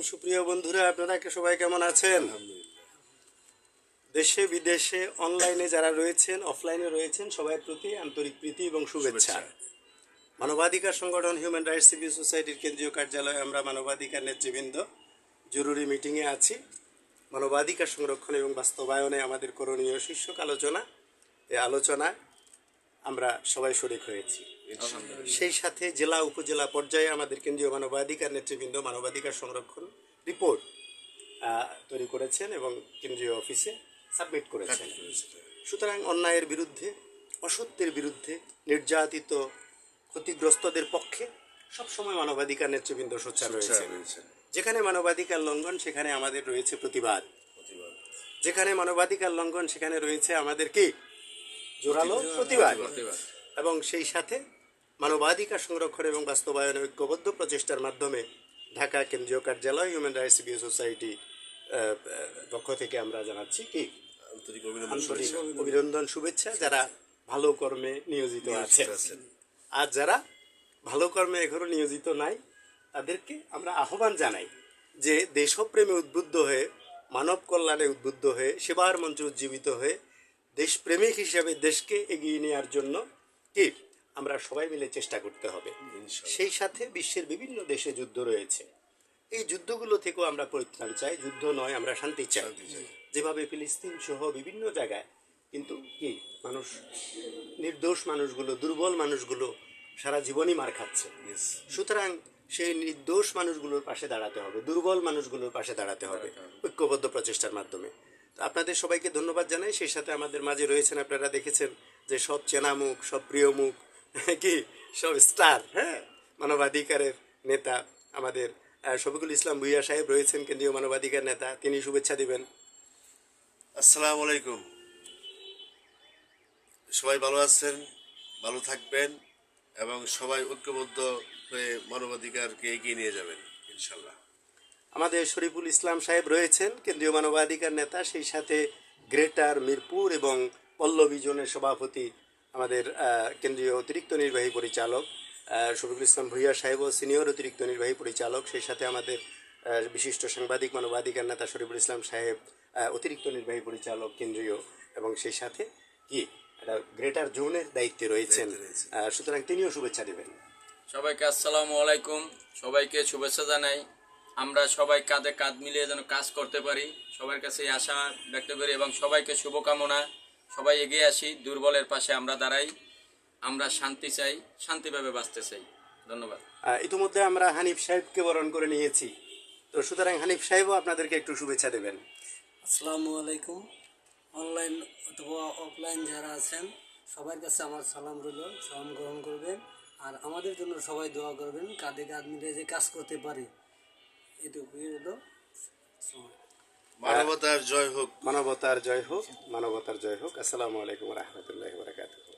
সুপ্রিয় বন্ধুরা, আপনারা সবাই কেমন আছেন? দেশে বিদেশে অনলাইনে যারা রয়েছেন, অফলাইনে রয়েছেন, সবাই প্রতি আন্তরিক প্রীতি এবং শুভেচ্ছা। মানবাধিকার সংগঠন হিউম্যান রাইটস সিভিল সোসাইটির কেন্দ্রীয় কার্যালয়ে আমরা মানবাধিকার নেতৃবৃন্দ জরুরি মিটিংয়ে আছি। মানবাধিকার সংরক্ষণ এবং বাস্তবায়নে আমাদের করণীয় শীর্ষক আলোচনা। এই আলোচনায় আমরা সবাই শরিক হয়েছি। সেই সাথে জেলা উপজেলা পর্যায়ে আমাদের কেন্দ্রীয় মানবাধিকার নেতৃবৃন্দ মানবাধিকার সংরক্ষণ রিপোর্ট তৈরি করেছেন এবং কেন্দ্রীয় অফিসে সাবমিট করেছেন। সুতরাং অন্যায়ের বিরুদ্ধে, অসত্যের বিরুদ্ধে, নির্যাতিত ক্ষতিগ্রস্তদের পক্ষে সবসময় মানবাধিকার নেতৃবৃন্দ সোচ্চার রয়েছে। যেখানে মানবাধিকার লঙ্ঘন সেখানে আমাদের রয়েছে প্রতিবাদ, যেখানে মানবাধিকার লঙ্ঘন সেখানে রয়েছে আমাদের কি জোরালো প্রতিবাদ। এবং সেই সাথে মানবাধিকার সংরক্ষণ এবং বাস্তবায়নে ঐক্যবদ্ধ প্রচেষ্টার মাধ্যমে ঢাকা কেন্দ্রীয় কার্যালয় হিউম্যান রাইটস সিভিল সোসাইটি পক্ষ থেকে আমরা জানাচ্ছি কি আন্তরিক অভিনন্দন, শুভেচ্ছা যারা ভালো কর্মে নিয়োজিত আছেন। আর যারা ভালো কর্মে এখনো নিয়োজিত নাই তাদেরকে আমরা আহ্বান জানাই যে দেশপ্রেমে উদ্বুদ্ধ হয়ে, মানব কল্যাণে উদ্বুদ্ধ হয়ে, সেবার মঞ্চে উজ্জীবিত হয়ে দেশপ্রেমিক হিসাবে দেশকে এগিয়ে নেওয়ার জন্য কি আমরা সবাই মিলে চেষ্টা করতে হবে। সেই সাথে বিশ্বের বিভিন্ন দেশে যুদ্ধ রয়েছে, এই যুদ্ধগুলো থেকেও আমরা পরিত্রাণ চাই। যুদ্ধ নয়, আমরা শান্তি চাই। যেভাবে ফিলিস্তিন সহ বিভিন্ন জায়গায় কিন্তু কি মানুষ, নির্দোষ মানুষগুলো, দুর্বল মানুষগুলো সারা জীবনই মার খাচ্ছে। সুতরাং সেই নির্দোষ মানুষগুলোর পাশে দাঁড়াতে হবে, দুর্বল মানুষগুলোর পাশে দাঁড়াতে হবে ঐক্যবদ্ধ প্রচেষ্টার মাধ্যমে। আপনাদের সবাইকে ধন্যবাদ জানাই। সেই সাথে আমাদের মাঝে রয়েছেন, আপনারা দেখেছেন যে সব চেনা মুখ, সব প্রিয় মুখ, কি সব স্টার, মানবাধিকারের নেতা আমাদের শফিকুল ইসলাম ভুইয়া সাহেব রয়েছেন, কেন্দ্রীয় মানবাধিকার নেতা। তিনি শুভেচ্ছা দিবেন। আসসালামু আলাইকুম। সবাই ভালো আছেন, ভালো থাকবেন এবং সবাই ঐক্যবদ্ধ হয়ে মানবাধিকারকে এগিয়ে নিয়ে যাবেন ইনশাল্লাহ। আমাদের শরীফুল ইসলাম সাহেব রয়েছেন, কেন্দ্রীয় মানবাধিকার নেতা। সেই সাথে গ্রেটার মিরপুর এবং পল্লবী জোনের সভাপতি আমাদের কেন্দ্রীয় অতিরিক্ত নির্বাহী পরিচালক শফিকুল ইসলাম ভুইয়া সাহেব ও সিনিয়র অতিরিক্ত নির্বাহী পরিচালক। সেই সাথে আমাদের বিশিষ্ট সাংবাদিক মানবাধিকার নেতা শরীফুল ইসলাম সাহেব অতিরিক্ত নির্বাহী পরিচালক কেন্দ্রীয়, এবং সেই সাথে কি একটা গ্রেটার জোনের দায়িত্বে রয়েছেন। সুতরাং তিনিও শুভেচ্ছা দেবেন। সবাইকে আসসালামু আলাইকুম, সবাইকে শুভেচ্ছা জানাই। আমরা সবাই কাঁধে কাঁধ মিলিয়ে যেন কাজ করতে পারি, সবার কাছে আশা ব্যক্ত করি এবং সবাইকে শুভকামনা। সবাই এগিয়ে আসি, দুর্বলের পাশে আমরা দাঁড়াই। আমরা শান্তি চাই, শান্তিভাবে বাঁচতে চাই। ধন্যবাদ। ইতিমধ্যে আমরা হানিফ সাহেবকে বরণ করে নিয়েছি, তো সুতরাং হানিফ সাহেবও আপনাদেরকে একটু শুভেচ্ছা দেবেন। আসসালামু আলাইকুম। অনলাইন অথবা অফলাইন যারা আছেন সবার কাছে আমার সালাম রইল, সালাম গ্রহণ করবেন। আর আমাদের জন্য সবাই দোয়া করবেন, কাঁধে কাঁধ মিলিয়ে যে কাজ করতে পারি, এটুকুই হলো। মানবতার জয় হোক, মানবতার জয় হোক, মানবতার জয় হোক। আসসালামু আলাইকুম ওয়া রাহমাতুল্লাহি ওয়া বারাকাতুহু।